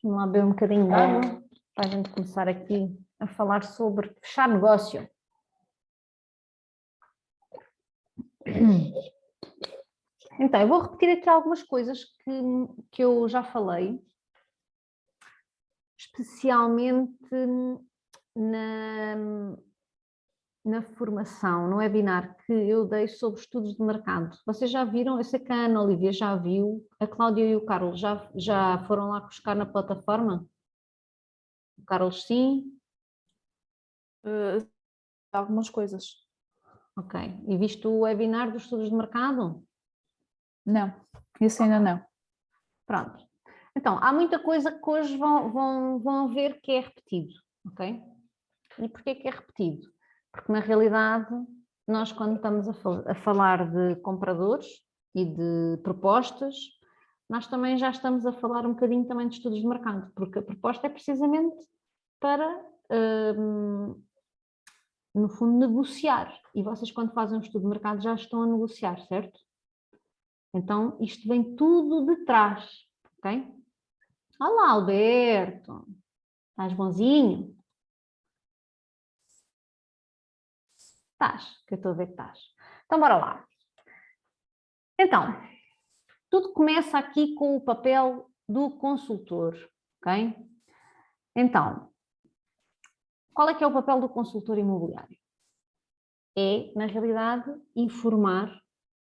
Vamos lá beber um bocadinho de água para a gente começar aqui a falar sobre fechar negócio. Então, eu vou repetir aqui algumas coisas que eu já falei, especialmente na formação, no webinar que eu dei sobre estudos de mercado. Vocês já viram? Eu sei que a Ana Olivia já viu, a Cláudia e o Carlos já foram lá buscar na plataforma? O Carlos sim? Algumas coisas. Ok. E viste o webinar dos estudos de mercado? Não, isso ainda não. Pronto. Então, há muita coisa que hoje vão ver que é repetido, ok? E porquê que é repetido? Porque na realidade, nós quando estamos a falar de compradores e de propostas, nós também já estamos a falar um bocadinho também de estudos de mercado, porque a proposta é precisamente para, no fundo, negociar. E vocês quando fazem um estudo de mercado já estão a negociar, certo? Então, isto vem tudo de trás, ok? Olá, Alberto. Estás bonzinho? Estás, que eu estou a ver que estás. Então, bora lá. Então, tudo começa aqui com o papel do consultor, ok? Então, qual é que é o papel do consultor imobiliário? É, na realidade, informar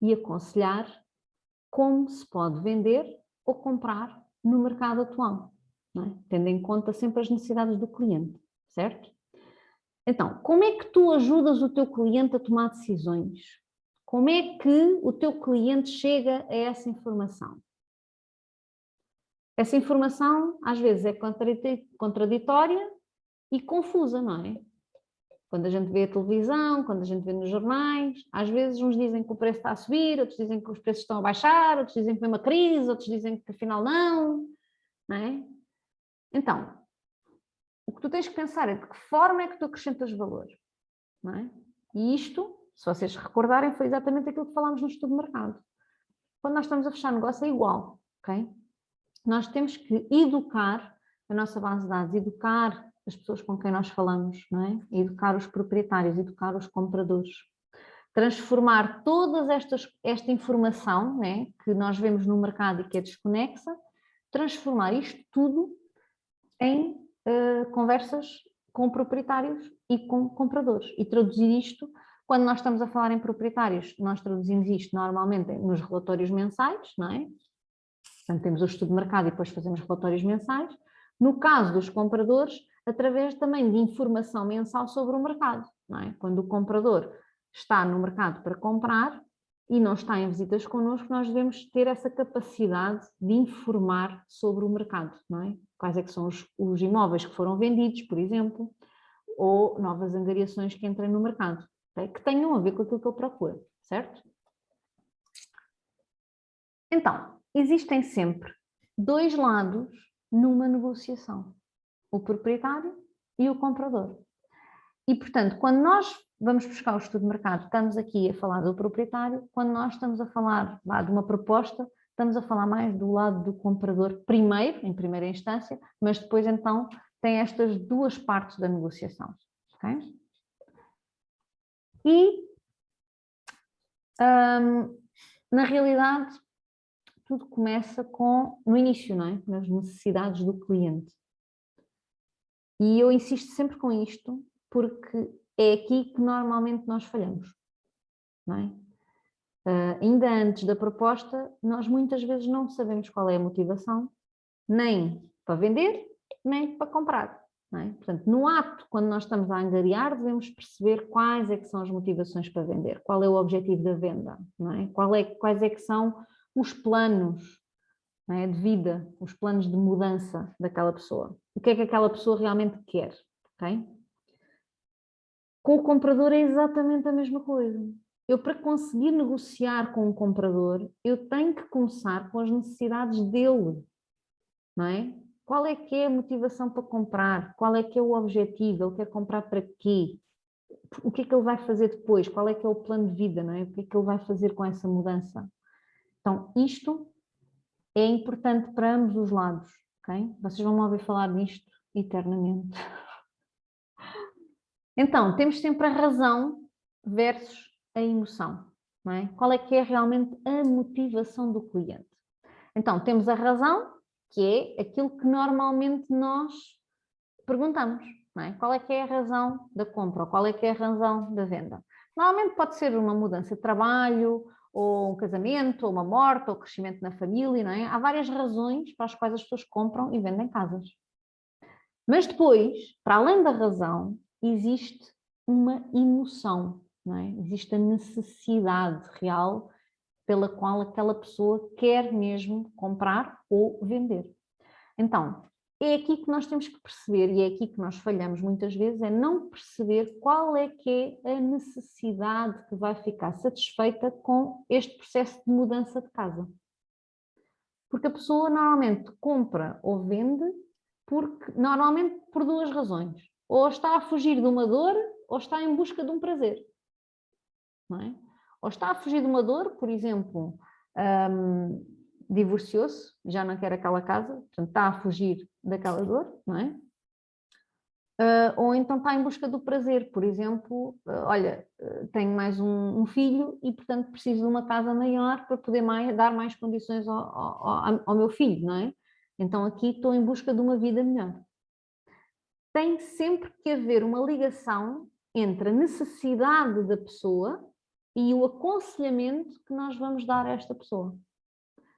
e aconselhar como se pode vender ou comprar no mercado atual, não é? Tendo em conta sempre as necessidades do cliente, certo? Então, como é que tu ajudas o teu cliente a tomar decisões? Como é que o teu cliente chega a essa informação? Essa informação, às vezes, é contraditória e confusa, não é? Quando a gente vê a televisão, quando a gente vê nos jornais, às vezes uns dizem que o preço está a subir, outros dizem que os preços estão a baixar, outros dizem que vem uma crise, outros dizem que afinal não é? Então, o que tu tens que pensar é de que forma é que tu acrescentas valor, não é? E isto, se vocês se recordarem, foi exatamente aquilo que falámos no estudo de mercado. Quando nós estamos a fechar negócio é igual, ok? Nós temos que educar a nossa base de dados, educar as pessoas com quem nós falamos, não é? Educar os proprietários, educar os compradores. Transformar toda esta informação, né, que nós vemos no mercado e que é desconexa, transformar isto tudo em conversas com proprietários e com compradores. E traduzir isto, quando nós estamos a falar em proprietários, nós traduzimos isto normalmente nos relatórios mensais, não é? Portanto, temos o estudo de mercado e depois fazemos relatórios mensais. No caso dos compradores, através também de informação mensal sobre o mercado, não é? Quando o comprador está no mercado para comprar e não está em visitas connosco, nós devemos ter essa capacidade de informar sobre o mercado, não é? Quais é que são os imóveis que foram vendidos, por exemplo, ou novas angariações que entrem no mercado, okay? Que tenham a ver com aquilo que ele procura, certo? Então, existem sempre dois lados numa negociação, o proprietário e o comprador. E, portanto, quando nós vamos buscar o estudo de mercado, estamos aqui a falar do proprietário, quando nós estamos a falar de uma proposta, estamos a falar mais do lado do comprador primeiro, em primeira instância, mas depois então tem estas duas partes da negociação. Okay? E, na realidade, tudo começa no início, não é? Nas necessidades do cliente. E eu insisto sempre com isto, porque é aqui que normalmente nós falhamos, não é? Ainda antes da proposta, nós muitas vezes não sabemos qual é a motivação, nem para vender, nem para comprar, não é? Portanto, no ato, quando nós estamos a angariar, devemos perceber quais é que são as motivações para vender, qual é o objetivo da venda, não é? Quais é que são os planos, não é, de vida, os planos de mudança daquela pessoa. O que é que aquela pessoa realmente quer, ok? Com o comprador é exatamente a mesma coisa. Eu, para conseguir negociar com o comprador, eu tenho que começar com as necessidades dele, não é? Qual é que é a motivação para comprar? Qual é que é o objetivo? Ele quer comprar para quê? O que é que ele vai fazer depois? Qual é que é o plano de vida, não é? O que é que ele vai fazer com essa mudança? Então, isto é importante para ambos os lados. ok? Vocês vão me ouvir falar disto eternamente. Então, temos sempre a razão versus a emoção, não é? Qual é que é realmente a motivação do cliente? Então, temos a razão, que é aquilo que normalmente nós perguntamos, não é? Qual é que é a razão da compra, ou qual é que é a razão da venda? Normalmente pode ser uma mudança de trabalho, ou um casamento, ou uma morte, ou crescimento na família, não é? Há várias razões para as quais as pessoas compram e vendem casas. Mas depois, para além da razão, existe uma emoção, não é? Existe a necessidade real pela qual aquela pessoa quer mesmo comprar ou vender. Então, é aqui que nós temos que perceber, e é aqui que nós falhamos muitas vezes, é não perceber qual é que é a necessidade que vai ficar satisfeita com este processo de mudança de casa. Porque a pessoa normalmente compra ou vende normalmente por duas razões. Ou está a fugir de uma dor, ou está em busca de um prazer. Não é? Ou está a fugir de uma dor, por exemplo, divorciou-se, já não quer aquela casa, portanto está a fugir daquela dor, não é? Ou então está em busca do prazer, por exemplo, olha, tenho mais um filho e portanto preciso de uma casa maior para poder dar mais condições ao meu filho, não é? Então aqui estou em busca de uma vida melhor. Tem sempre que haver uma ligação entre a necessidade da pessoa e o aconselhamento que nós vamos dar a esta pessoa.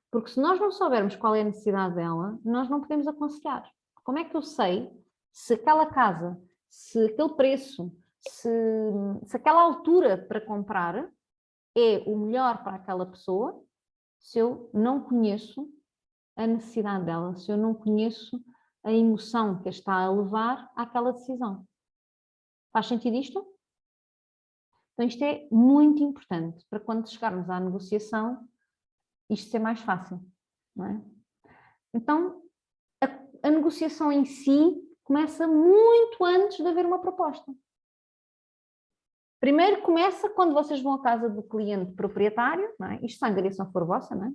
Porque se nós não soubermos qual é a necessidade dela, nós não podemos aconselhar. Como é que eu sei se aquela casa, se aquele preço, se aquela altura para comprar é o melhor para aquela pessoa, se eu não conheço a necessidade dela, se eu não conheço a emoção que a está a levar àquela decisão? Faz sentido isto? Então isto é muito importante para quando chegarmos à negociação isto ser mais fácil, não é? Então a negociação em si começa muito antes de haver uma proposta. Primeiro começa quando vocês vão à casa do cliente proprietário, não é? Isto se a angariação for vossa, não é?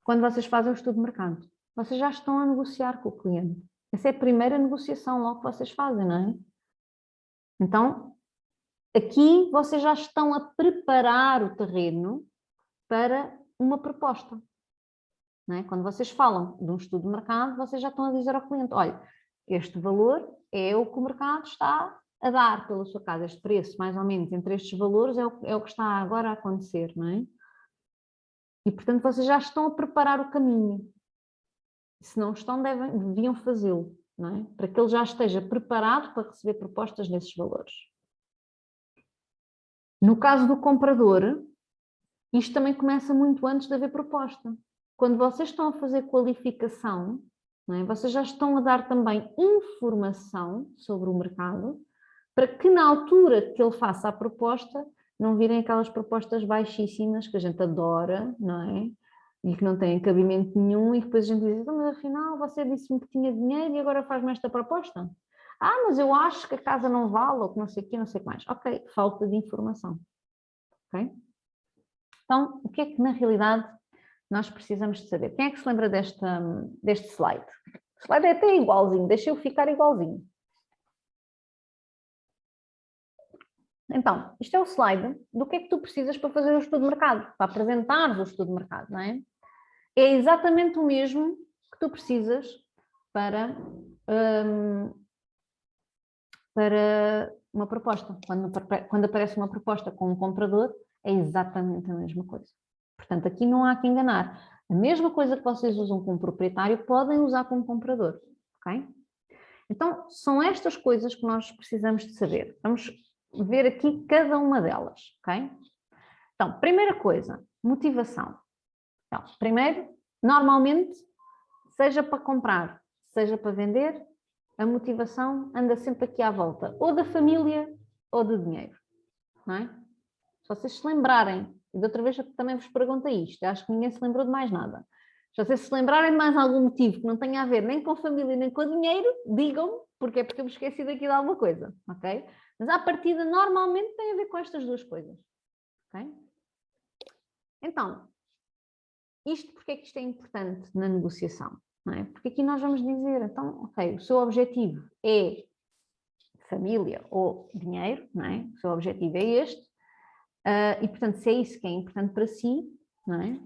Quando vocês fazem o estudo de mercado, vocês já estão a negociar com o cliente. Essa é a primeira negociação logo que vocês fazem, não é? Então, aqui vocês já estão a preparar o terreno para uma proposta. Não é? Quando vocês falam de um estudo de mercado, vocês já estão a dizer ao cliente, olha, este valor é o que o mercado está a dar pela sua casa, este preço, mais ou menos, entre estes valores é o que está agora a acontecer, não é? E, portanto, vocês já estão a preparar o caminho. Se não estão, deviam fazê-lo, não é? Para que ele já esteja preparado para receber propostas nesses valores. No caso do comprador, isto também começa muito antes de haver proposta. Quando vocês estão a fazer qualificação, não é? Vocês já estão a dar também informação sobre o mercado, para que na altura que ele faça a proposta, não virem aquelas propostas baixíssimas que a gente adora, não é? E que não têm cabimento nenhum, e depois a gente diz, mas afinal você disse-me que tinha dinheiro e agora faz-me esta proposta? Ah, mas eu acho que a casa não vale, ou que não sei o quê, não sei o que mais. Ok, falta de informação. Ok? Então, o que é que na realidade nós precisamos de saber? Quem é que se lembra deste slide? O slide é até igualzinho, deixa eu ficar igualzinho. Então, isto é o slide do que é que tu precisas para fazer o estudo de mercado, para apresentares o estudo de mercado, não é? É exatamente o mesmo que tu precisas para uma proposta. Quando aparece uma proposta com um comprador, é exatamente a mesma coisa. Portanto, aqui não há que enganar. A mesma coisa que vocês usam com um proprietário, podem usar com um comprador, ok? Então, são estas coisas que nós precisamos de saber. Vamos ver aqui cada uma delas, ok? Então, primeira coisa, motivação. Então, primeiro, normalmente, seja para comprar, seja para vender, a motivação anda sempre aqui à volta, ou da família ou do dinheiro, não é? Se vocês se lembrarem, e da outra vez eu também vos perguntei isto, eu acho que ninguém se lembrou de mais nada. Se vocês se lembrarem de mais algum motivo que não tenha a ver nem com a família nem com o dinheiro, digam-me, porque é porque eu me esqueci daqui de alguma coisa, ok? Mas à partida, normalmente tem a ver com estas duas coisas, ok? Então, isto, porque é que isto é importante na negociação? Não é? Porque aqui nós vamos dizer, então, ok, o seu objetivo é família ou dinheiro, não é? O seu objetivo é este, e portanto, se é isso que é importante para si, não é?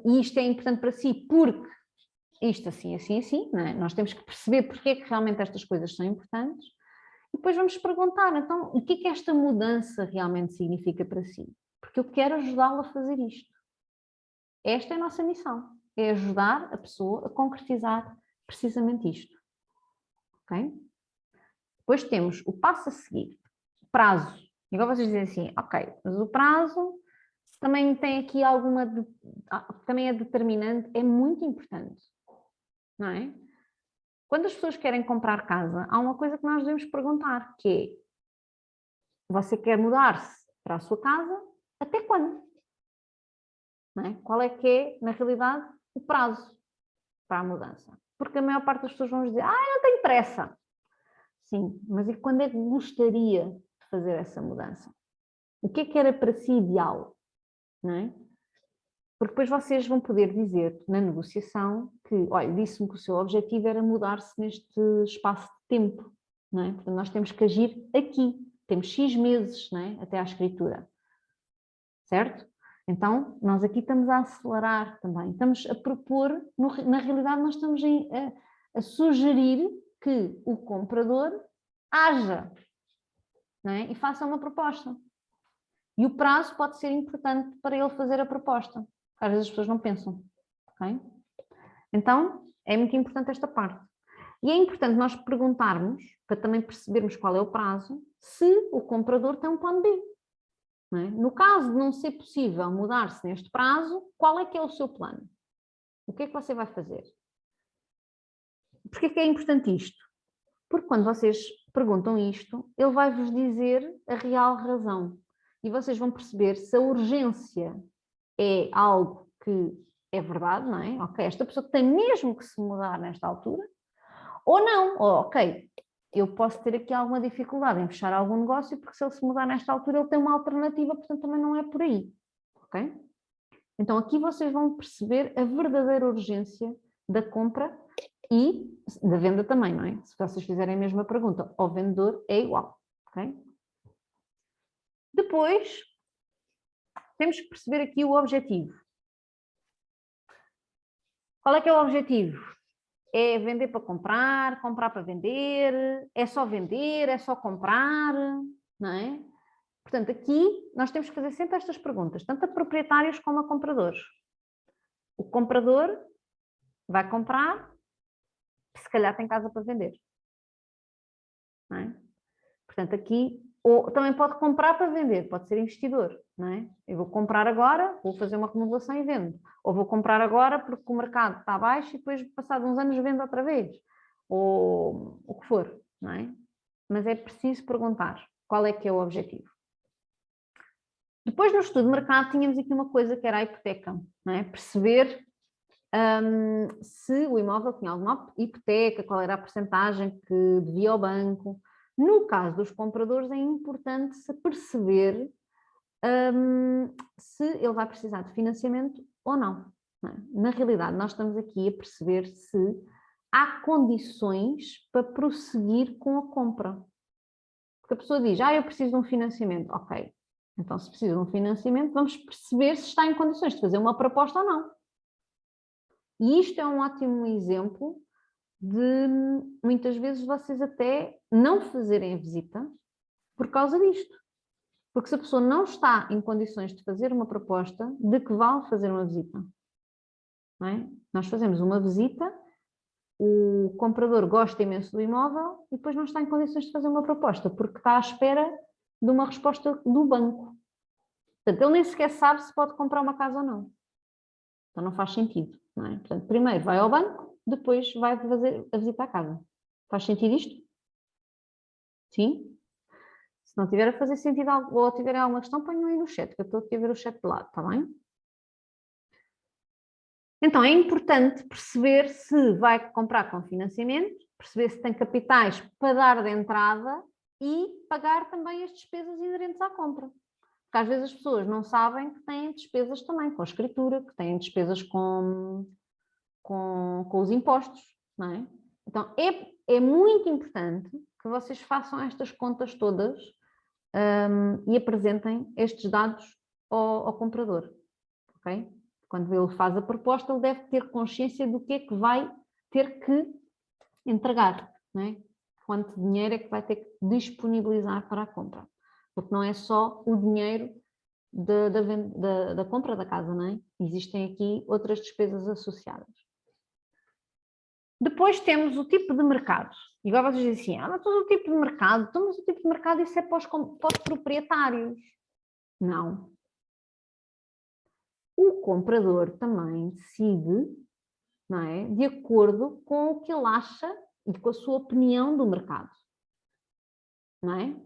E isto é importante para si porque isto assim, assim, assim, não é? Nós temos que perceber porque é que realmente estas coisas são importantes, e depois vamos perguntar, então, o que é que esta mudança realmente significa para si? Porque eu quero ajudá-lo a fazer isto. Esta é a nossa missão, é ajudar a pessoa a concretizar precisamente isto. Ok? Depois temos o passo a seguir, prazo. Igual vocês dizem assim, ok, mas o prazo também tem aqui alguma, também é determinante, é muito importante, não é? Quando as pessoas querem comprar casa, há uma coisa que nós devemos perguntar, que é, você quer mudar-se para a sua casa até quando? Não é? Qual é que é, na realidade, o prazo para a mudança? Porque a maior parte das pessoas vão dizer, não tenho pressa. Sim, mas e quando é que gostaria de fazer essa mudança? O que é que era para si ideal? Não é? Porque depois vocês vão poder dizer na negociação que, olha, disse-me que o seu objetivo era mudar-se neste espaço de tempo, não é? Portanto, nós temos que agir aqui, temos X meses, não é? Até à escritura, certo? Então, nós aqui estamos a acelerar também, estamos a propor, na realidade nós estamos a sugerir que o comprador haja, não é? E faça uma proposta. E o prazo pode ser importante para ele fazer a proposta. Às vezes as pessoas não pensam. Okay? Então, é muito importante esta parte. E é importante nós perguntarmos, para também percebermos qual é o prazo, se o comprador tem um plano B. Não é? No caso de não ser possível mudar-se neste prazo, qual é que é o seu plano? O que é que você vai fazer? Porquê que é importante isto? Porque quando vocês perguntam isto, ele vai-vos dizer a real razão. E vocês vão perceber se a urgência é algo que é verdade, não é? Ok, esta pessoa tem mesmo que se mudar nesta altura, ou não, ou ok, eu posso ter aqui alguma dificuldade em fechar algum negócio, porque se ele se mudar nesta altura ele tem uma alternativa, portanto também não é por aí, ok? Então aqui vocês vão perceber a verdadeira urgência da compra e da venda também, não é? Se vocês fizerem a mesma pergunta ao vendedor, é igual, ok? Depois, temos que perceber aqui o objetivo. Qual é que é o objetivo? É vender para comprar, comprar para vender, é só comprar, não é? Portanto, aqui nós temos que fazer sempre estas perguntas, tanto a proprietários como a compradores. O comprador vai comprar, se calhar tem casa para vender, não é? Portanto, aqui, ou também pode comprar para vender, pode ser investidor, não é? Eu vou comprar agora, vou fazer uma acumulação e vendo. Ou vou comprar agora porque o mercado está baixo e depois, passados uns anos, vendo outra vez. Ou o que for, não é? Mas é preciso perguntar qual é que é o objetivo. Depois, no estudo de mercado, tínhamos aqui uma coisa que era a hipoteca, não é? Perceber se o imóvel tinha alguma hipoteca, qual era a percentagem que devia ao banco. No caso dos compradores, é importante se perceber se ele vai precisar de financiamento ou não. Na realidade, nós estamos aqui a perceber se há condições para prosseguir com a compra. Porque a pessoa diz, eu preciso de um financiamento. Ok, então se precisa de um financiamento, vamos perceber se está em condições de fazer uma proposta ou não. E isto é um ótimo exemplo de muitas vezes vocês até não fazerem a visita por causa disto. Porque se a pessoa não está em condições de fazer uma proposta, de que vale fazer uma visita? Não é? Nós fazemos uma visita, o comprador gosta imenso do imóvel e depois não está em condições de fazer uma proposta, porque está à espera de uma resposta do banco. Portanto, ele nem sequer sabe se pode comprar uma casa ou não. Então não faz sentido. Não é? Portanto, primeiro vai ao banco, depois vai fazer a visita à casa. Faz sentido isto? Sim? Se não tiver a fazer sentido ou tiverem alguma questão, ponham aí no chat, que eu estou aqui a ver o chat de lado, está bem? Então é importante perceber se vai comprar com financiamento, perceber se tem capitais para dar de entrada e pagar também as despesas inerentes à compra. Porque às vezes as pessoas não sabem que têm despesas também com a escritura, que têm despesas com os impostos, não é? Então, é muito importante que vocês façam estas contas todas e apresentem estes dados ao comprador, ok? Quando ele faz a proposta, ele deve ter consciência do que é que vai ter que entregar, não é? Quanto dinheiro é que vai ter que disponibilizar para a compra. Porque não é só o dinheiro da compra da casa, não é? Existem aqui outras despesas associadas. Depois temos o tipo de mercado. E agora vocês dizem assim, mas todo o tipo de mercado, então, mas o tipo de mercado isso é para os proprietários. Não. O comprador também decide, não é, de acordo com o que ele acha e com a sua opinião do mercado. Não é?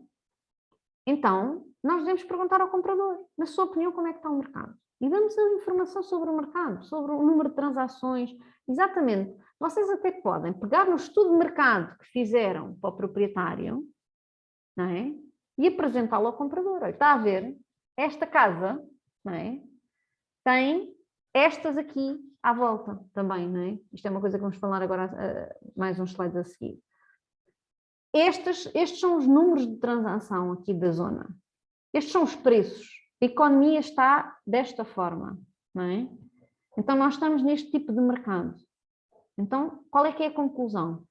Então, nós devemos perguntar ao comprador, na sua opinião, como é que está o mercado? E damos a informação sobre o mercado, sobre o número de transações. Exatamente. Vocês até podem pegar no estudo de mercado que fizeram para o proprietário, não é? E apresentá-lo ao comprador. Olha, está a ver? Esta casa, não é? Tem estas aqui à volta também, não é? Isto é uma coisa que vamos falar agora, mais uns slides a seguir. Estes são os números de transação aqui da zona. Estes são os preços. A economia está desta forma, não é? Então, nós estamos neste tipo de mercado. Então, qual é que é a conclusão?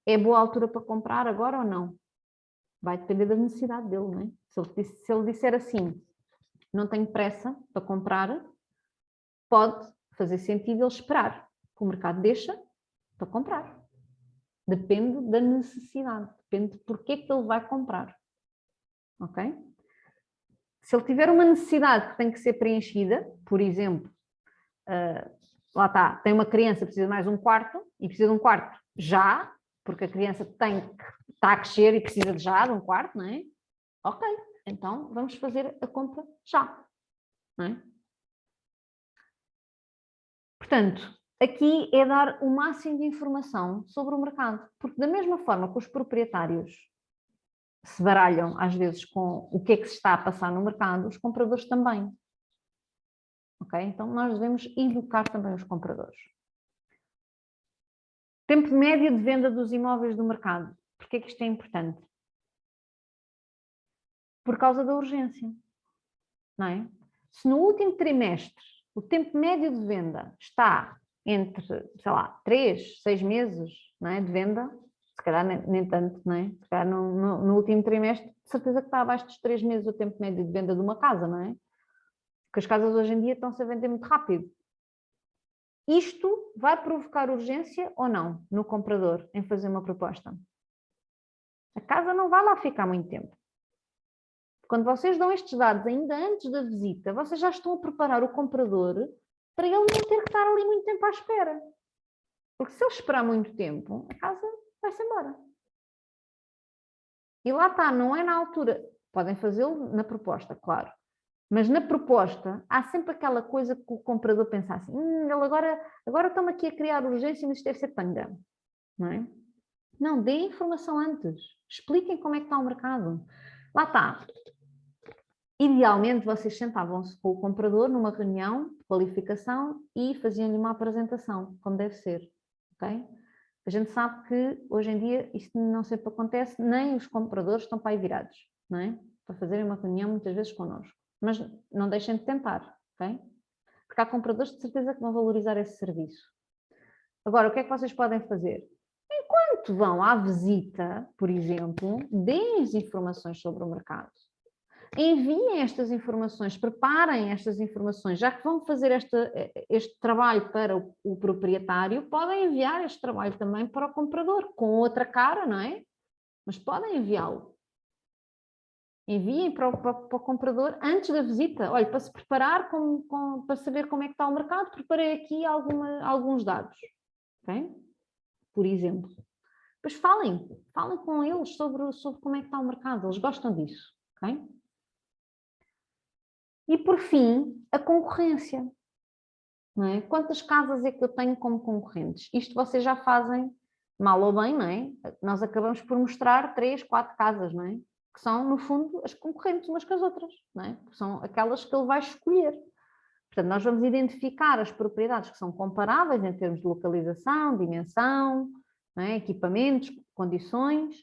É boa altura para comprar agora ou não? Vai depender da necessidade dele, não é? Se ele disser assim, não tenho pressa para comprar, pode fazer sentido ele esperar que o mercado deixa para comprar. Depende da necessidade, depende de porquê que ele vai comprar. Ok? Se ele tiver uma necessidade que tem que ser preenchida, por exemplo, lá está, tem uma criança, precisa de mais um quarto, e precisa de um quarto já, porque a criança está a crescer e precisa de já de um quarto, não é? Ok, então vamos fazer a compra já, não é? Portanto, aqui é dar o máximo de informação sobre o mercado, porque da mesma forma que os proprietários se baralham às vezes com o que é que se está a passar no mercado, os compradores também. Ok? Então nós devemos educar também os compradores. Tempo médio de venda dos imóveis do mercado. Porquê que isto é importante? Por causa da urgência. Não é? Se no último trimestre o tempo médio de venda está entre, sei lá, 3, 6 meses, não é, de venda, se calhar nem tanto, não é? Se calhar no último trimestre, de certeza que está abaixo dos 3 meses o tempo médio de venda de uma casa, não é? Porque as casas hoje em dia estão-se a vender muito rápido. Isto vai provocar urgência ou não no comprador em fazer uma proposta? A casa não vai lá ficar muito tempo. Quando vocês dão estes dados ainda antes da visita, vocês já estão a preparar o comprador para ele não ter que estar ali muito tempo à espera. Porque se ele esperar muito tempo, a casa vai-se embora. E lá está, não é na altura. Podem fazê-lo na proposta, claro. Mas na proposta, há sempre aquela coisa que o comprador pensa assim, ele agora estão-me aqui a criar urgência, mas isto deve ser tanga. Não é? Não, deem informação antes. Expliquem como é que está o mercado. Lá está. Idealmente, vocês sentavam-se com o comprador numa reunião de qualificação e faziam-lhe uma apresentação, como deve ser. Okay? A gente sabe que, hoje em dia, isto não sempre acontece, nem os compradores estão para aí virados, não é? Para fazerem uma reunião, muitas vezes, connosco. Mas não deixem de tentar, ok? Porque há compradores de certeza que vão valorizar esse serviço. Agora, o que é que vocês podem fazer? Enquanto vão à visita, por exemplo, deem as informações sobre o mercado. Enviem estas informações, preparem estas informações, já que vão fazer este trabalho para o proprietário, podem enviar este trabalho também para o comprador, com outra cara, não é? Mas podem enviá-lo. Enviem para o comprador antes da visita. Olha, para se preparar, para saber como é que está o mercado, preparei aqui alguns dados. Okay? Por exemplo. Depois falem com eles sobre como é que está o mercado, eles gostam disso. Okay? E por fim, a concorrência. Não é? Quantas casas é que eu tenho como concorrentes? Isto vocês já fazem mal ou bem, não é? Nós acabamos por mostrar 3, 4 casas, não é? que são, no fundo, as concorrentes umas com as outras, não é? Que são aquelas que ele vai escolher. Portanto, nós vamos identificar as propriedades que são comparáveis em termos de localização, dimensão, não é? Equipamentos, condições,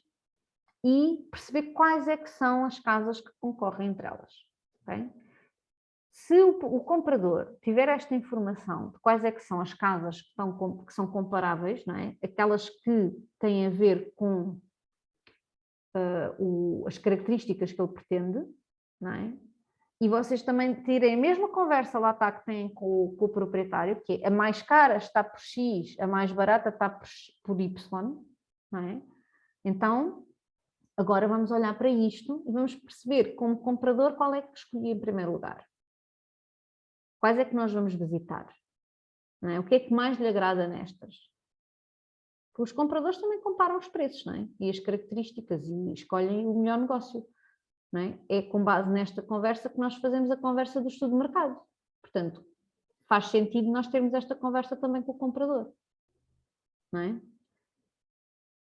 e perceber quais é que são as casas que concorrem entre elas. Okay? Se o comprador tiver esta informação de quais é que são as casas que são comparáveis, não é? Aquelas que têm a ver com as características que ele pretende, não é? E vocês também tirem a mesma conversa lá está que têm com o proprietário, que é a mais cara está por X, a mais barata está por Y, não é? Então, agora vamos olhar para isto e vamos perceber, como comprador, qual é que escolhi em primeiro lugar. Quais é que nós vamos visitar? Não é? O que é que mais lhe agrada nestas? Porque os compradores também comparam os preços, não é? E as características e escolhem o melhor negócio. Não é? É com base nesta conversa que nós fazemos a conversa do estudo de mercado. Portanto, faz sentido nós termos esta conversa também com o comprador. Não é?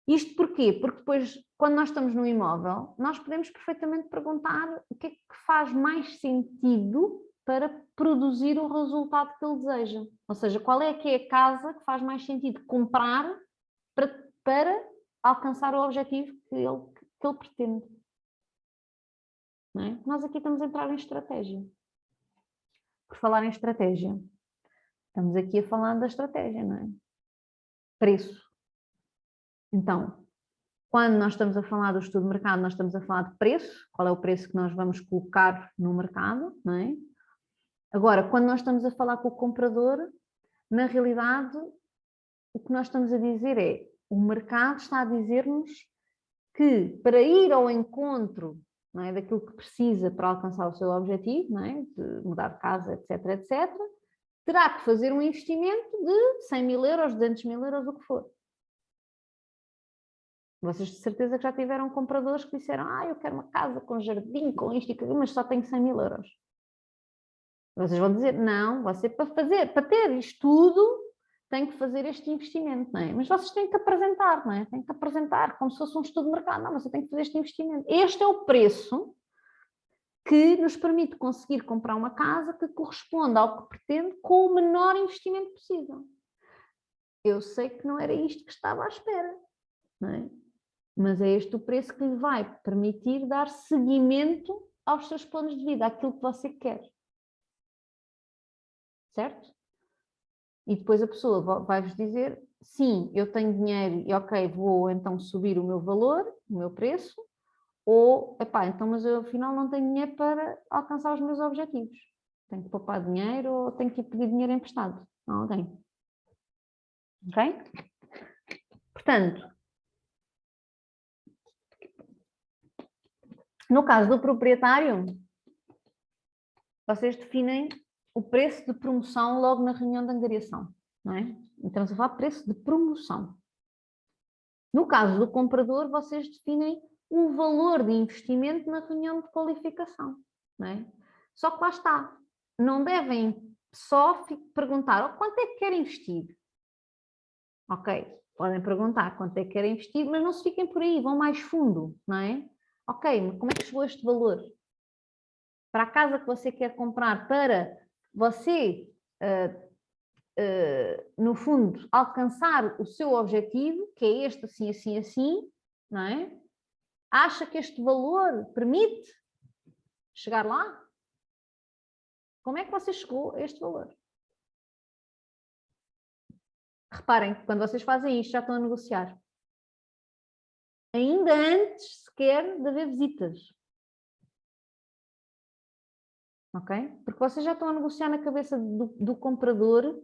Isto porquê? Porque depois, quando nós estamos no imóvel, nós podemos perfeitamente perguntar o que é que faz mais sentido para produzir o resultado que ele deseja. Ou seja, qual é que é a casa que faz mais sentido comprar para alcançar o objetivo que ele pretende. Não é? Nós aqui estamos a entrar em estratégia. Por falar em estratégia, estamos aqui a falar da estratégia, não é? Preço. Então, quando nós estamos a falar do estudo de mercado, nós estamos a falar de preço, qual é o preço que nós vamos colocar no mercado, não é? Agora, quando nós estamos a falar com o comprador, na realidade, o que nós estamos a dizer é, o mercado está a dizer-nos que para ir ao encontro, não é, daquilo que precisa para alcançar o seu objetivo, não é, de mudar de casa, etc, etc, terá que fazer um investimento de 100 mil euros, 200 mil euros, o que for. Vocês de certeza que já tiveram compradores que disseram eu quero uma casa com jardim, com isto e aquilo, mas só tenho 100 mil euros. Vocês vão dizer, não, você para ter isto tudo, tem que fazer este investimento, não é? Mas vocês têm que apresentar, não é? Têm que apresentar como se fosse um estudo de mercado. Não, você tem que fazer este investimento. Este é o preço que nos permite conseguir comprar uma casa que corresponda ao que pretende com o menor investimento possível. Eu sei que não era isto que estava à espera, não é? Mas é este o preço que lhe vai permitir dar seguimento aos seus planos de vida, àquilo que você quer. Certo? E depois a pessoa vai-vos dizer, sim, eu tenho dinheiro e ok, vou então subir o meu valor, o meu preço, ou, então mas eu afinal não tenho dinheiro para alcançar os meus objetivos. Tenho que poupar dinheiro ou tenho que ir pedir dinheiro emprestado a alguém. Ok? Portanto, no caso do proprietário, vocês definem o preço de promoção logo na reunião de angariação, não é? Estamos a falar de preço de promoção. No caso do comprador, vocês definem o valor de investimento na reunião de qualificação, não é? Só que lá está, não devem só perguntar quanto é que querem investir. Ok, podem perguntar quanto é que querem investir, mas não se fiquem por aí, vão mais fundo, não é? Ok, mas como é que chegou a este valor? Para a casa que você quer comprar, para você, no fundo, alcançar o seu objetivo, que é este assim, assim, assim, não é? Acha que este valor permite chegar lá? Como é que você chegou a este valor? Reparem que quando vocês fazem isto, já estão a negociar. Ainda antes sequer de haver visitas. Ok? Porque vocês já estão a negociar na cabeça do comprador.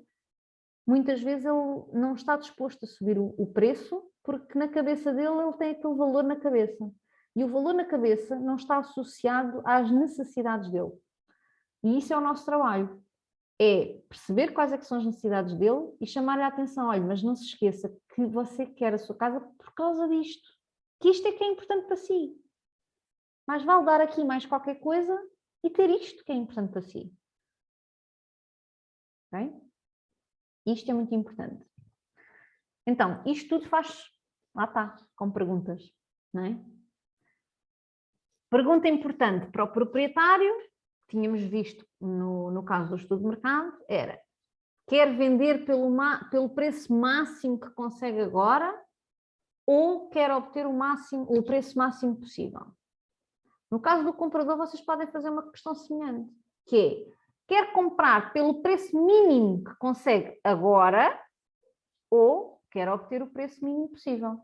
Muitas vezes ele não está disposto a subir o preço, porque na cabeça dele ele tem aquele valor na cabeça. E o valor na cabeça não está associado às necessidades dele. E isso é o nosso trabalho. É perceber quais é que são as necessidades dele e chamar-lhe a atenção. Olha, mas não se esqueça que você quer a sua casa por causa disto. Que isto é que é importante para si. Mas vale dar aqui mais qualquer coisa e ter isto que é importante para si. Ok? Isto é muito importante. Então, isto tudo faz... Lá está, com perguntas. Não é? Pergunta importante para o proprietário, tínhamos visto no caso do estudo de mercado, era: quer vender pelo preço máximo que consegue agora ou quer obter o preço máximo possível? No caso do comprador, vocês podem fazer uma questão semelhante, que é: quer comprar pelo preço mínimo que consegue agora ou quer obter o preço mínimo possível?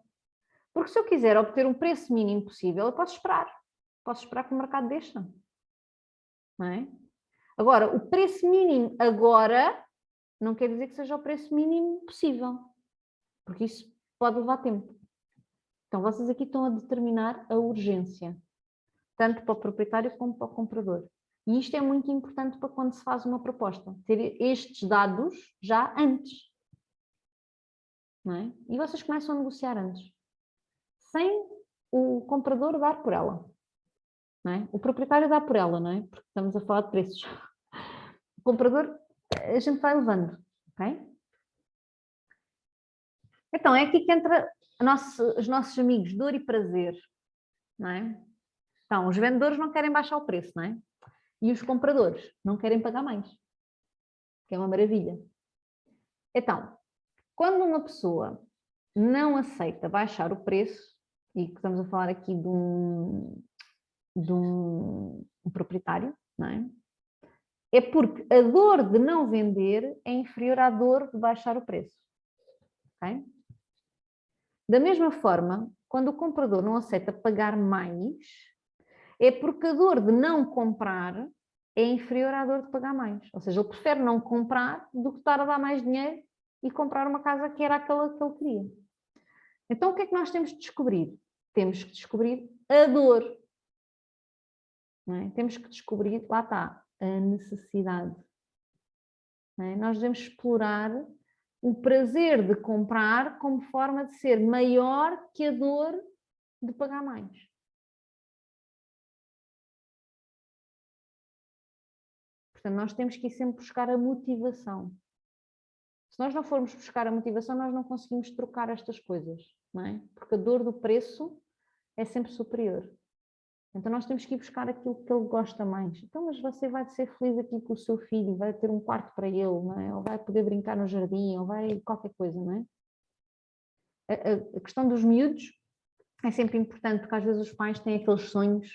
Porque se eu quiser obter um preço mínimo possível, eu posso esperar. Posso esperar que o mercado deixa. Não é? Agora, o preço mínimo agora não quer dizer que seja o preço mínimo possível, porque isso pode levar tempo. Então, vocês aqui estão a determinar a urgência, tanto para o proprietário como para o comprador. E isto é muito importante para quando se faz uma proposta, ter estes dados já antes. Não é? E vocês começam a negociar antes, sem o comprador dar por ela. Não é? O proprietário dá por ela, não é? Porque estamos a falar de preços. O comprador, a gente vai levando, ok? Então, é aqui que entra os nossos amigos dor e prazer, não é? Então, os vendedores não querem baixar o preço, não é? E os compradores não querem pagar mais, que é uma maravilha. Então, quando uma pessoa não aceita baixar o preço, e que estamos a falar aqui de um proprietário, não é? É porque a dor de não vender é inferior à dor de baixar o preço. Okay? Da mesma forma, quando o comprador não aceita pagar mais, é porque a dor de não comprar é inferior à dor de pagar mais. Ou seja, ele prefere não comprar do que estar a dar mais dinheiro e comprar uma casa que era aquela que ele queria. Então, o que é que nós temos de descobrir? Temos que descobrir a dor. Não é? Temos que descobrir, lá está, a necessidade. Não é? Nós devemos explorar o prazer de comprar como forma de ser maior que a dor de pagar mais. Portanto, nós temos que ir sempre buscar a motivação. Se nós não formos buscar a motivação, nós não conseguimos trocar estas coisas, não é? Porque a dor do preço é sempre superior. Então nós temos que ir buscar aquilo que ele gosta mais. Então, mas você vai ser feliz aqui com o seu filho, vai ter um quarto para ele, não é? Ou vai poder brincar no jardim, ou vai qualquer coisa, não é? A questão dos miúdos é sempre importante, porque às vezes os pais têm aqueles sonhos.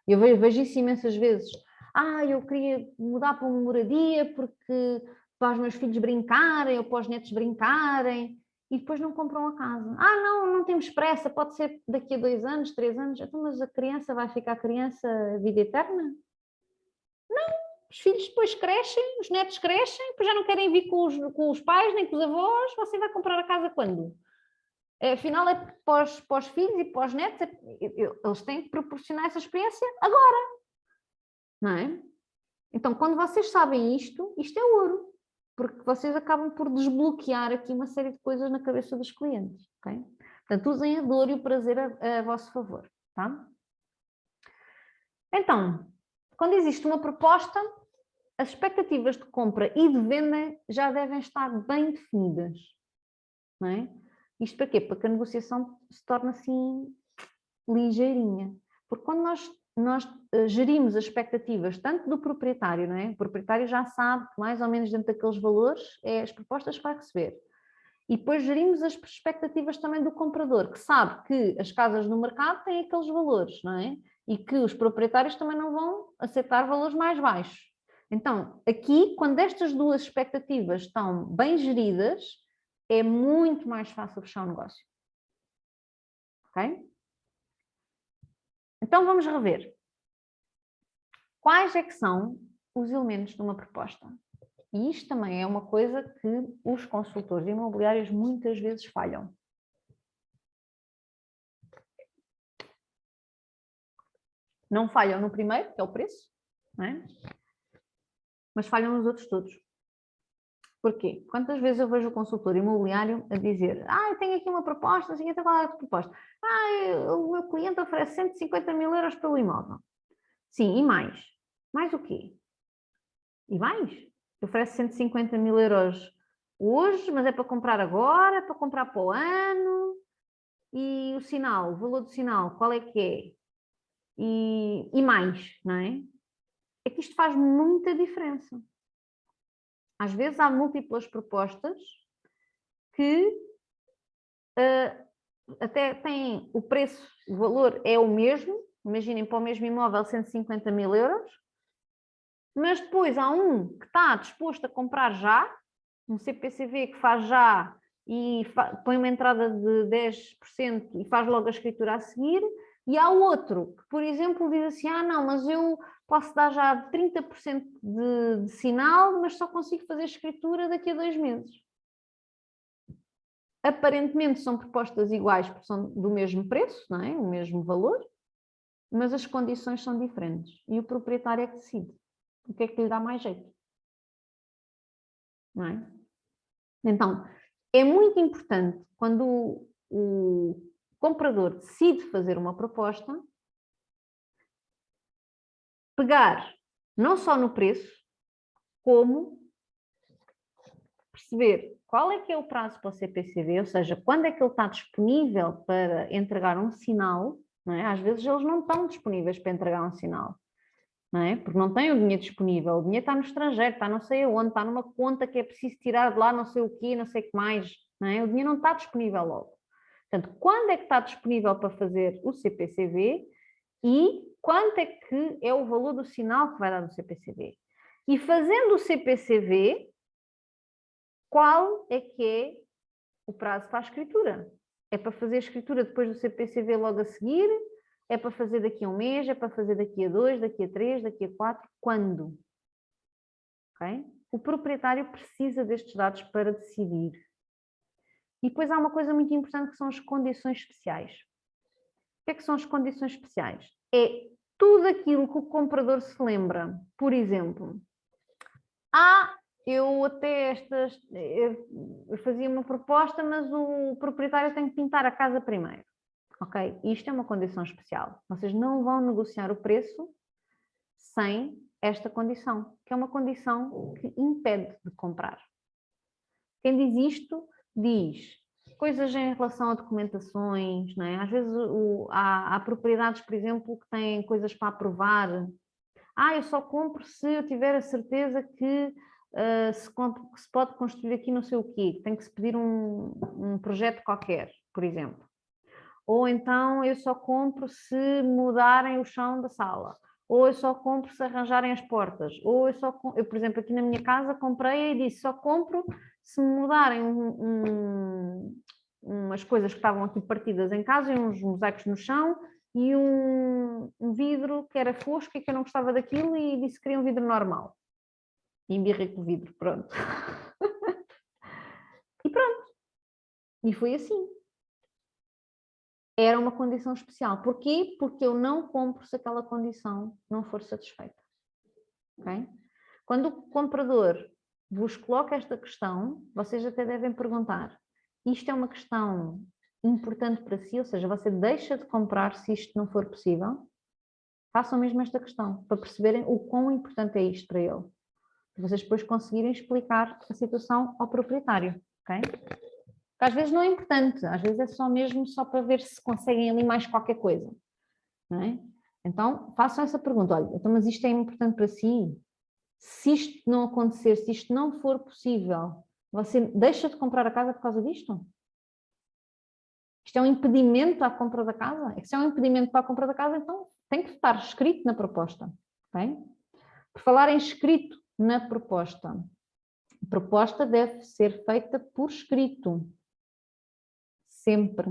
Eu vejo isso imensas vezes. Eu queria mudar para uma moradia porque para os meus filhos brincarem ou para os netos brincarem, e depois não compram a casa. Não temos pressa, pode ser daqui a 2 anos, 3 anos. Então, mas a criança vai ficar criança a vida eterna? Não, os filhos depois crescem, os netos crescem, depois já não querem vir com os pais nem com os avós. Você vai comprar a casa quando? Afinal, é para os filhos e para os netos, eles têm que proporcionar essa experiência agora, não é? Então, quando vocês sabem isto é ouro, porque vocês acabam por desbloquear aqui uma série de coisas na cabeça dos clientes, ok? Portanto, usem a dor e o prazer a vosso favor, tá? Então, quando existe uma proposta, as expectativas de compra e de venda já devem estar bem definidas, não é? Isto para quê? Para que a negociação se torne assim ligeirinha. Porque quando nós gerimos as expectativas tanto do proprietário, não é? O proprietário já sabe que mais ou menos dentro daqueles valores é as propostas que vai receber. E depois gerimos as expectativas também do comprador, que sabe que as casas no mercado têm aqueles valores, não é? E que os proprietários também não vão aceitar valores mais baixos. Então, aqui, quando estas duas expectativas estão bem geridas, é muito mais fácil fechar o negócio. Ok? Então vamos rever. Quais é que são os elementos de uma proposta? E isto também é uma coisa que os consultores imobiliários muitas vezes falham. Não falham no primeiro, que é o preço, não é? Mas falham nos outros todos. Porquê? Quantas vezes eu vejo o consultor imobiliário a dizer: eu tenho aqui uma proposta, assim, qual é a proposta? O meu cliente oferece 150 mil euros pelo imóvel. Sim, e mais? Mais o quê? E mais? Oferece 150 mil euros hoje, mas é para comprar agora, é para comprar para o ano. E o sinal, o valor do sinal, qual é que é? e mais, não é? É que isto faz muita diferença. Às vezes há múltiplas propostas que até têm o preço, o valor é o mesmo, imaginem para o mesmo imóvel 150 mil euros, mas depois há um que está disposto a comprar já, um CPCV que faz já e põe uma entrada de 10% e faz logo a escritura a seguir, e há outro que, por exemplo, diz assim, não, mas eu posso dar já 30% de sinal, mas só consigo fazer escritura daqui a 2 meses. Aparentemente são propostas iguais porque são do mesmo preço, não é? O mesmo valor, mas as condições são diferentes e o proprietário é que decide o que é que lhe dá mais jeito. Não é? Então, é muito importante quando o comprador decide fazer uma proposta, pegar não só no preço, como perceber qual é que é o prazo para o CPCV, ou seja, quando é que ele está disponível para entregar um sinal, não é? Às vezes eles não estão disponíveis para entregar um sinal, não é? Porque não têm o dinheiro disponível, o dinheiro está no estrangeiro, está não sei aonde, está numa conta que é preciso tirar de lá não sei o quê, não sei o que mais, não é? O dinheiro não está disponível logo. Portanto, quando é que está disponível para fazer o CPCV e quanto é que é o valor do sinal que vai dar no CPCV? E fazendo o CPCV, qual é que é o prazo para a escritura? É para fazer a escritura depois do CPCV logo a seguir? É para fazer daqui a 1 mês? É para fazer daqui a 2, daqui a 3, daqui a 4? Quando? Okay? O proprietário precisa destes dados para decidir. E depois há uma coisa muito importante que são as condições especiais. O que é que são as condições especiais? É tudo aquilo que o comprador se lembra. Por exemplo, eu até eu fazia uma proposta, mas o proprietário tem que pintar a casa primeiro. Ok? Isto é uma condição especial. Vocês não vão negociar o preço sem esta condição, que é uma condição que impede de comprar. Quem diz isto diz coisas em relação a documentações, não é? Às vezes há propriedades, por exemplo, que têm coisas para aprovar. Eu só compro se eu tiver a certeza que se pode construir aqui não sei o quê, tem que se pedir um projeto qualquer, por exemplo. Ou então eu só compro se mudarem o chão da sala. Ou eu só compro se arranjarem as portas. Ou eu, por exemplo, aqui na minha casa comprei e disse só compro se mudarem umas coisas que estavam aqui partidas em casa e uns mosaicos no chão e um vidro que era fosco e que eu não gostava daquilo e disse que queria um vidro normal. E embirrei com o vidro, pronto. E pronto. E foi assim. Era uma condição especial. Porquê? Porque eu não compro se aquela condição não for satisfeita. Okay? Quando o comprador vos coloca esta questão, vocês até devem perguntar, isto é uma questão importante para si, ou seja, você deixa de comprar se isto não for possível? Façam mesmo esta questão, para perceberem o quão importante é isto para ele. Para vocês depois conseguirem explicar a situação ao proprietário. Ok? Porque às vezes não é importante, às vezes é só mesmo só para ver se conseguem ali mais qualquer coisa. Não é? Então, façam essa pergunta, olha, então, mas isto é importante para si? Se isto não acontecer, se isto não for possível, você deixa de comprar a casa por causa disto? Isto é um impedimento à compra da casa? É que se é um impedimento para a compra da casa, então tem que estar escrito na proposta. Okay? Por falar em escrito na proposta, a proposta deve ser feita por escrito. Sempre.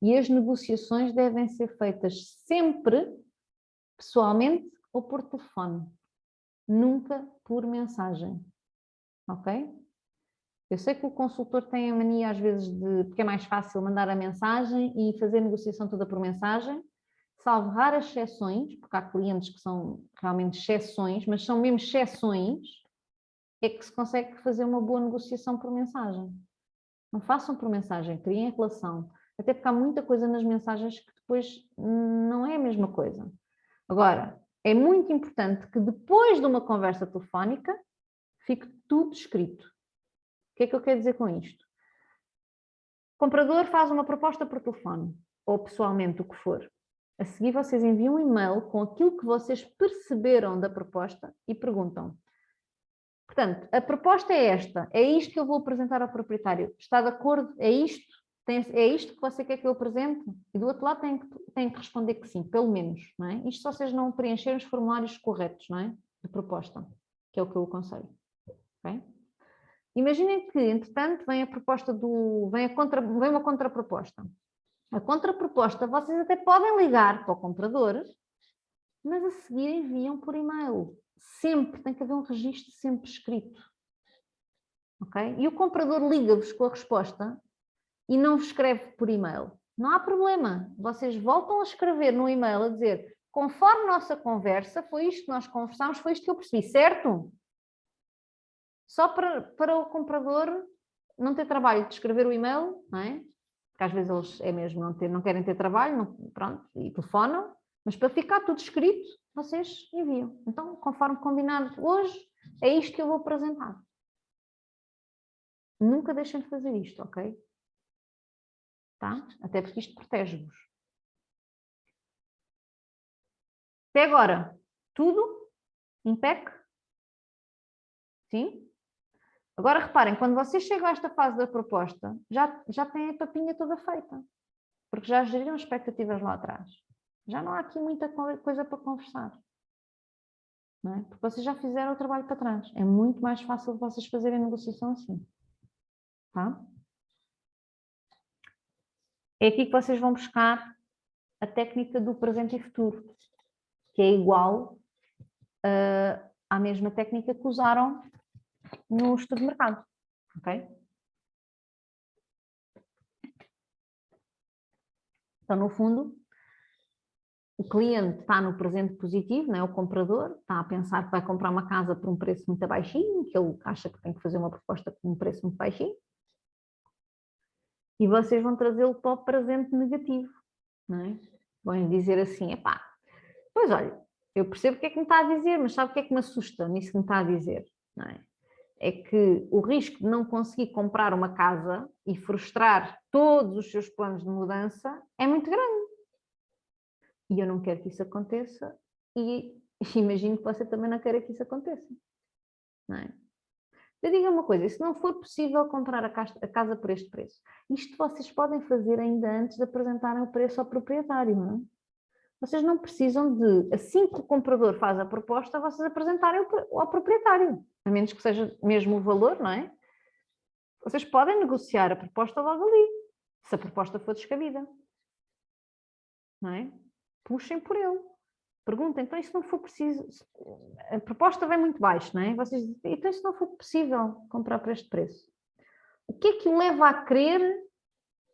E as negociações devem ser feitas sempre pessoalmente ou por telefone. Nunca por mensagem. Ok? Eu sei que o consultor tem a mania às vezes porque é mais fácil mandar a mensagem e fazer a negociação toda por mensagem, salvo raras exceções, porque há clientes que são realmente exceções, mas são mesmo exceções, é que se consegue fazer uma boa negociação por mensagem. Não façam por mensagem, criem relação. Até porque há muita coisa nas mensagens que depois não é a mesma coisa. Agora, é muito importante que depois de uma conversa telefónica fique tudo escrito. O que é que eu quero dizer com isto? O comprador faz uma proposta por telefone, ou pessoalmente, o que for. A seguir vocês enviam um e-mail com aquilo que vocês perceberam da proposta e perguntam. Portanto, a proposta é esta, é isto que eu vou apresentar ao proprietário. Está de acordo? É isto? É isto que você quer que eu apresente? E do outro lado tem que responder que sim, pelo menos. Não é? Isto se vocês não preencherem os formulários corretos, não é? De proposta, que é o que eu aconselho. Okay? Imaginem que, entretanto, vem uma contraproposta. A contraproposta, vocês até podem ligar para o comprador, mas a seguir enviam por e-mail. Sempre, tem que haver um registro sempre escrito. Ok? E o comprador liga-vos com a resposta e não vos escreve por e-mail. Não há problema. Vocês voltam a escrever no e-mail a dizer, conforme nossa conversa, foi isto que nós conversámos, foi isto que eu percebi, certo? Só para o comprador não ter trabalho de escrever o e-mail, não é? Porque às vezes eles mesmo não querem ter trabalho, pronto, e telefonam, mas para ficar tudo escrito, vocês enviam. Então, conforme combinado hoje, é isto que eu vou apresentar. Nunca deixem de fazer isto, ok? Tá? Até porque isto protege-vos. Até agora, tudo impec? Sim? Agora reparem, quando vocês chegam a esta fase da proposta, já têm a papinha toda feita. Porque já geriram expectativas lá atrás. Já não há aqui muita coisa para conversar. Não é? Porque vocês já fizeram o trabalho para trás. É muito mais fácil de vocês fazerem a negociação assim. Tá? É aqui que vocês vão buscar a técnica do presente e futuro, que é igual à mesma técnica que usaram no estudo de mercado. Ok? Então, no fundo, o cliente está no presente positivo, não é? O comprador está a pensar que vai comprar uma casa por um preço muito baixinho, que ele acha que tem que fazer uma proposta por um preço muito baixinho, e vocês vão trazê-lo para o presente negativo, não é? Vão dizer assim, epá, pois olha, eu percebo o que é que me está a dizer, mas sabe o que é que me assusta nisso que me está a dizer, não é? É que o risco de não conseguir comprar uma casa e frustrar todos os seus planos de mudança é muito grande. E eu não quero que isso aconteça e imagino que você também não quer que isso aconteça. Não é? Eu digo uma coisa, se não for possível comprar a casa por este preço, isto vocês podem fazer ainda antes de apresentarem o preço ao proprietário, não é? Vocês não precisam de, assim que o comprador faz a proposta, vocês apresentarem ao proprietário, a menos que seja mesmo o valor, não é? Vocês podem negociar a proposta logo ali, se a proposta for descabida, não é? Puxem por ele. Perguntem, então e se não for preciso, a proposta vem muito baixo, não é? Vocês dizem, então e se não for possível comprar por este preço? O que é que o leva a crer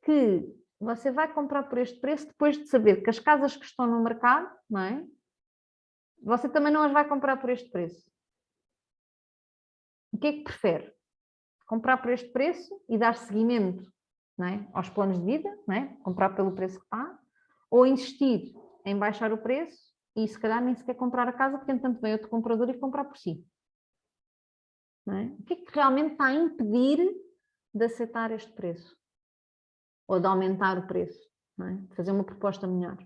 que você vai comprar por este preço depois de saber que as casas que estão no mercado, não é? Você também não as vai comprar por este preço. O que é que prefere? Comprar por este preço e dar seguimento, não é? Aos planos de vida, não é? Comprar pelo preço que está, ou insistir em baixar o preço e se calhar nem sequer comprar a casa, porque entanto vem outro comprador e comprar por si. Não é? O que é que realmente está a impedir de aceitar este preço? Ou de aumentar o preço? Não é? De fazer uma proposta melhor.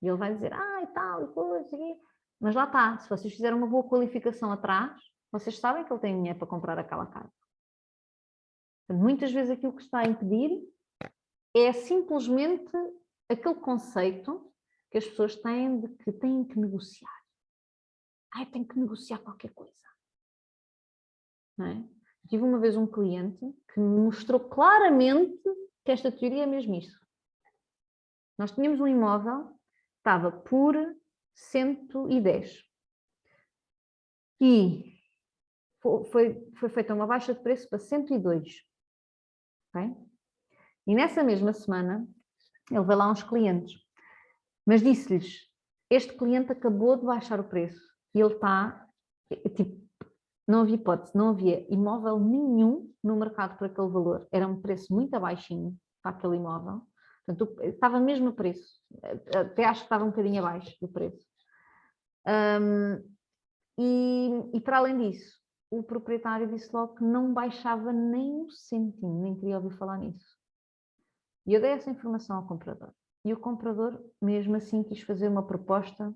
E ele vai dizer, e tal, e coisa, e... Mas lá está, se vocês fizerem uma boa qualificação atrás, vocês sabem que ele tem dinheiro para comprar aquela casa. Portanto, muitas vezes aquilo que está a impedir é simplesmente aquele conceito que as pessoas têm de que têm que negociar. Tenho que negociar qualquer coisa. Não é? Tive uma vez um cliente que me mostrou claramente que esta teoria é mesmo isso. Nós tínhamos um imóvel que estava por 110 e foi feita uma baixa de preço para 102. Okay? E nessa mesma semana ele veio lá uns clientes, mas disse-lhes, este cliente acabou de baixar o preço e ele está, tipo, não havia hipótese, não havia imóvel nenhum no mercado por aquele valor. Era um preço muito abaixinho para aquele imóvel. Portanto, estava mesmo a preço. Até acho que estava um bocadinho abaixo do preço. E para além disso, o proprietário disse logo que não baixava nem um cêntimo, nem queria ouvir falar nisso. E eu dei essa informação ao comprador. E o comprador, mesmo assim, quis fazer uma proposta,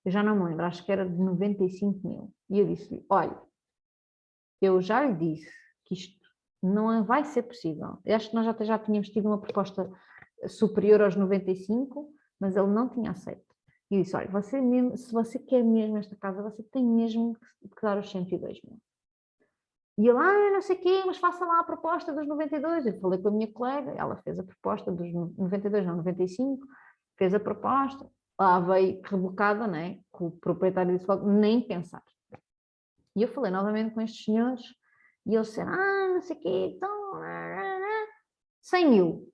eu já não me lembro, acho que era de 95 mil. E eu disse-lhe, olha, eu já lhe disse que isto não vai ser possível. Eu acho que nós já tínhamos tido uma proposta superior aos 95, mas ele não tinha aceito. E disse, olha, você mesmo, se você quer mesmo esta casa, você tem mesmo que dar os 102 mil. E ele, não sei o quê, mas faça lá a proposta dos 92. Eu falei com a minha colega, ela fez a proposta dos 92, não, 95, fez a proposta, lá veio rebocada, né? Que o proprietário disse logo, nem pensar. E eu falei novamente com estes senhores, e eles disseram, não sei o quê, então, 100 mil.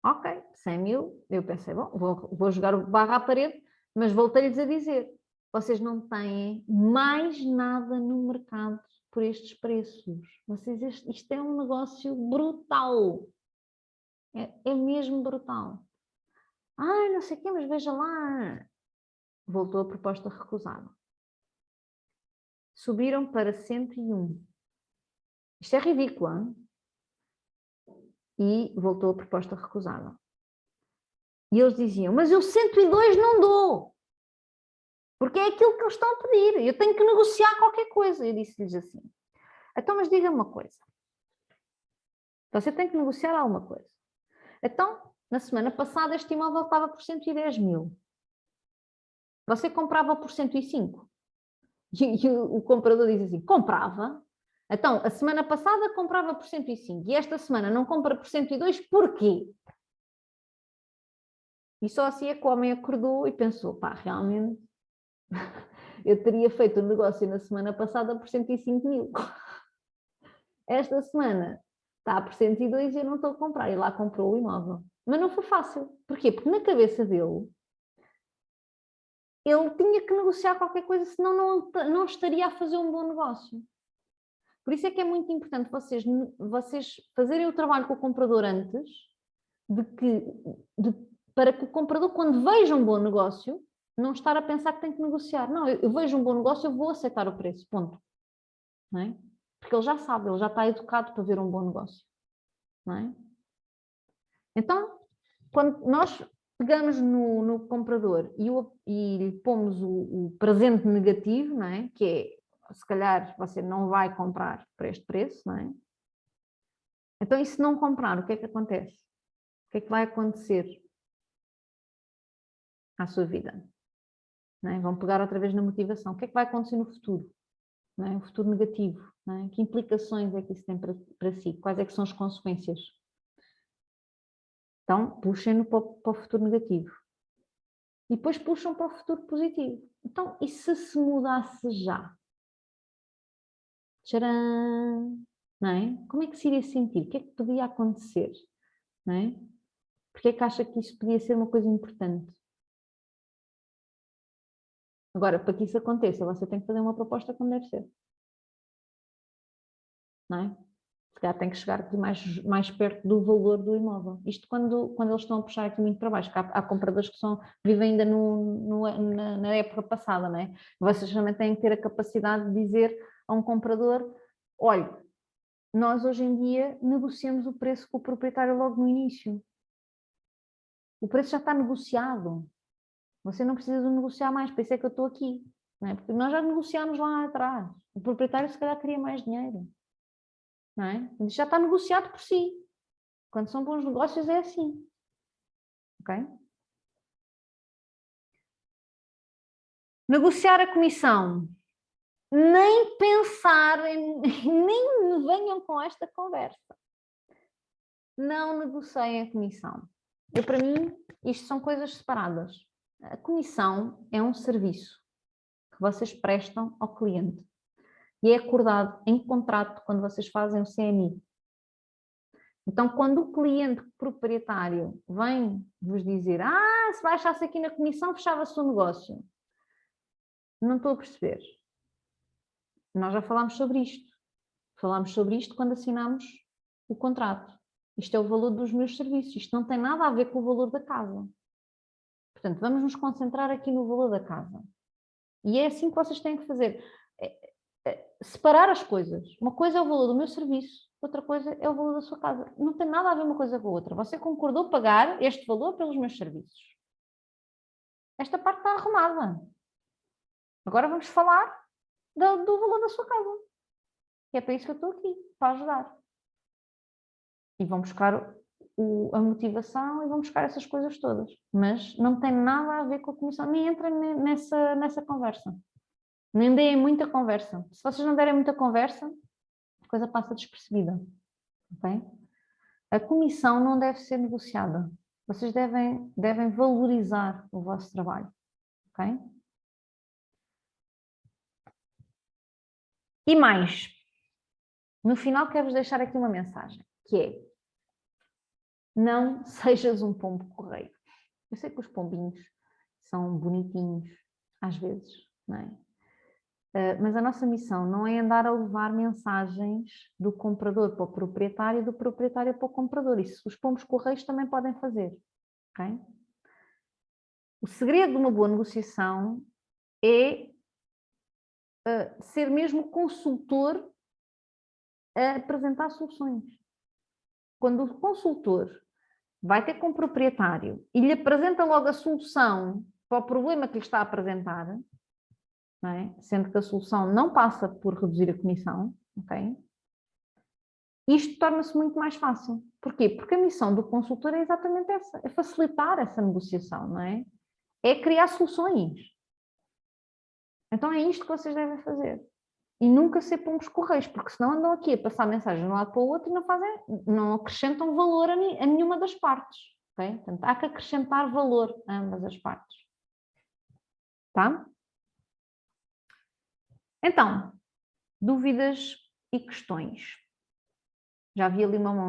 Ok, 100 mil, eu pensei, bom, vou jogar o barro à parede, mas voltei-lhes a dizer, vocês não têm mais nada no mercado por estes preços. Isto é um negócio brutal. É mesmo brutal. Não sei o quê, mas veja lá. Voltou a proposta recusada. Subiram para 101. Isto é ridículo, hein? E voltou a proposta recusada. E eles diziam, mas eu 102 não dou. Porque é aquilo que eles estão a pedir. Eu tenho que negociar qualquer coisa. Eu disse-lhes assim. Então, mas diga-me uma coisa. Você tem que negociar alguma coisa. Então, na semana passada, este imóvel estava por 110 mil. Você comprava por 105? E o comprador diz assim, comprava. Então, a semana passada comprava por 105 e esta semana não compra por 102, porquê? E só assim é que o homem acordou e pensou, pá, realmente, eu teria feito o negócio na semana passada por 105 mil. Esta semana está por 102 e eu não estou a comprar. E lá comprou o imóvel. Mas não foi fácil. Porquê? Porque na cabeça dele, ele tinha que negociar qualquer coisa, senão não estaria a fazer um bom negócio. Por isso é que é muito importante vocês fazerem o trabalho com o comprador antes, para que o comprador, quando veja um bom negócio, não estar a pensar que tem que negociar. Não, eu vejo um bom negócio, eu vou aceitar o preço, ponto. Não é? Porque ele já sabe, ele já está educado para ver um bom negócio. Não é? Então, quando nós pegamos no comprador e lhe pomos o presente negativo, não é? Que é, se calhar você não vai comprar por este preço, não é? Então, e se não comprar, o que é que acontece? O que é que vai acontecer à sua vida? Não é? Vão pegar outra vez na motivação. O que é que vai acontecer no futuro? Não é? O futuro negativo. Não é? Que implicações é que isso tem para si? Quais é que são as consequências? Então, puxem-no para o futuro negativo. E depois puxam para o futuro positivo. Então, e se mudasse já? Tcharam! Não é? Como é que se iria sentir? O que é que podia acontecer? Não é? Porque é que acha que isso podia ser uma coisa importante? Agora, para que isso aconteça, você tem que fazer uma proposta como deve ser. Não é? Se calhar tem que chegar aqui mais perto do valor do imóvel. Isto quando eles estão a puxar aqui muito para baixo, porque há compradores que vivem ainda na época passada, não é? Vocês também têm que ter a capacidade de dizer a um comprador, olha, nós hoje em dia negociamos o preço com o proprietário logo no início. O preço já está negociado. Você não precisa de negociar mais, por isso é que eu estou aqui. Não é? Porque nós já negociámos lá atrás. O proprietário se calhar queria mais dinheiro. Não é? Já está negociado por si. Quando são bons negócios é assim. Ok? Negociar a comissão. Nem pensar, nem me venham com esta conversa. Não negociem a comissão. Para mim, isto são coisas separadas. A comissão é um serviço que vocês prestam ao cliente. E é acordado em contrato quando vocês fazem o CMI. Então, quando o cliente proprietário vem vos dizer se baixasse aqui na comissão, fechava-se o negócio. Não estou a perceber. Nós já falámos sobre isto. Falámos sobre isto quando assinámos o contrato. Isto é o valor dos meus serviços. Isto não tem nada a ver com o valor da casa. Portanto, vamos nos concentrar aqui no valor da casa. E é assim que vocês têm que fazer. Separar as coisas. Uma coisa é o valor do meu serviço outra coisa é o valor da sua casa. Não tem nada a ver uma coisa com a outra. Você concordou pagar este valor pelos meus serviços. Esta parte está arrumada. Agora vamos falar do valor da sua casa. Que é para isso que eu estou aqui, para ajudar. E vão buscar a motivação e vão buscar essas coisas todas. Mas não tem nada a ver com a comissão. Nem entrem nessa conversa. Nem deem muita conversa. Se vocês não derem muita conversa, a coisa passa despercebida. Okay? A comissão não deve ser negociada. Vocês devem valorizar o vosso trabalho. Okay? E mais, no final quero-vos deixar aqui uma mensagem, que é: não sejas um pombo-correio. Eu sei que os pombinhos são bonitinhos, às vezes, não é? Mas a nossa missão não é andar a levar mensagens do comprador para o proprietário e do proprietário para o comprador. Isso os pombos-correios também podem fazer. Okay? O segredo de uma boa negociação é ser mesmo consultor a apresentar soluções. Quando o consultor vai ter com o proprietário e lhe apresenta logo a solução para o problema que lhe está a apresentar, não é? Sendo que a solução não passa por reduzir a comissão, ok? Isto torna-se muito mais fácil. Porquê? Porque a missão do consultor é exatamente essa, é facilitar essa negociação, não é? É criar soluções. Então é isto que vocês devem fazer. E nunca ser pombos correios, porque senão andam aqui a passar mensagens de um lado para o outro e não acrescentam valor a nenhuma das partes. Okay? Portanto, há que acrescentar valor a ambas as partes. Tá? Então, dúvidas e questões. Já vi ali uma mão